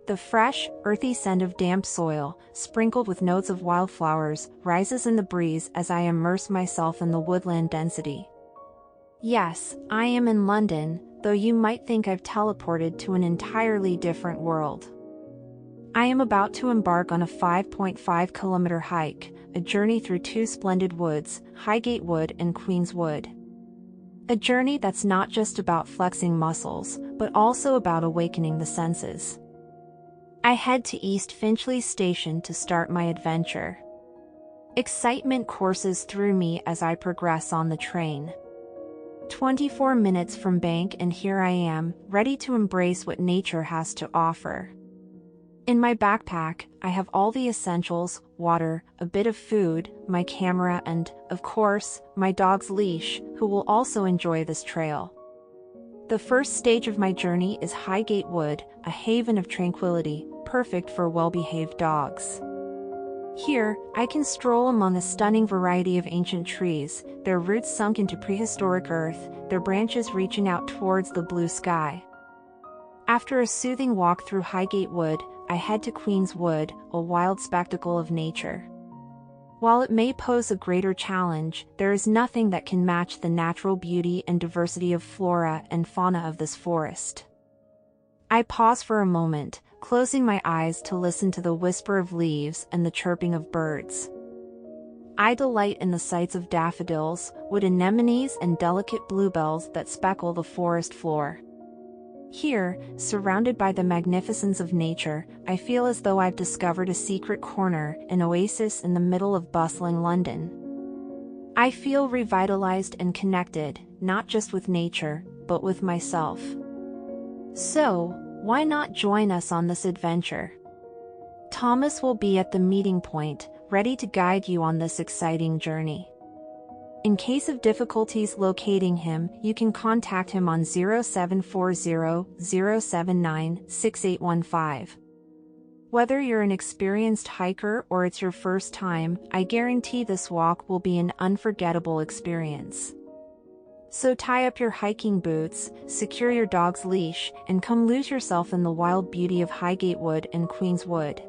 The fresh, earthy scent of damp soil, sprinkled with notes of wildflowers, rises in the breeze as I immerse myself in the woodland density. Yes, I am in London, though you might think I've teleported to an entirely different world. I am about to embark on a 5.5-kilometer hike, a journey through two splendid woods, Highgate Wood and Queen's Wood. A journey that's not just about flexing muscles, but also about awakening the senses. I head to East Finchley station to start my adventure. Excitement courses through me as I progress on the train. 24 minutes from bank and here I am, ready to embrace what nature has to offer. In my backpack, I have all the essentials: water, a bit of food, my camera and, of course, my dog's leash, who will also enjoy this trail. The first stage of my journey is Highgate Wood, a haven of tranquility, perfect for well-behaved dogs. Here, I can stroll among a stunning variety of ancient trees, their roots sunk into prehistoric earth, their branches reaching out towards the blue sky. After a soothing walk through Highgate Wood, I head to Queen's Wood, a wild spectacle of nature. While it may pose a greater challenge, there is nothing that can match the natural beauty and diversity of flora and fauna of this forest. I pause for a moment, closing my eyes to listen to the whisper of leaves and the chirping of birds. I delight in the sights of daffodils, wood anemones and delicate bluebells that speckle the forest floor. Here, surrounded by the magnificence of nature, I feel as though I've discovered a secret corner, an oasis in the middle of bustling London. I feel revitalized and connected, not just with nature, but with myself. So, why not join us on this adventure? Thomas will be at the meeting point, ready to guide you on this exciting journey. In case of difficulties locating him, you can contact him on 0740-079-6815. Whether you're an experienced hiker or it's your first time, I guarantee this walk will be an unforgettable experience. So tie up your hiking boots, secure your dog's leash, and come lose yourself in the wild beauty of Highgate Wood and Queen's Wood.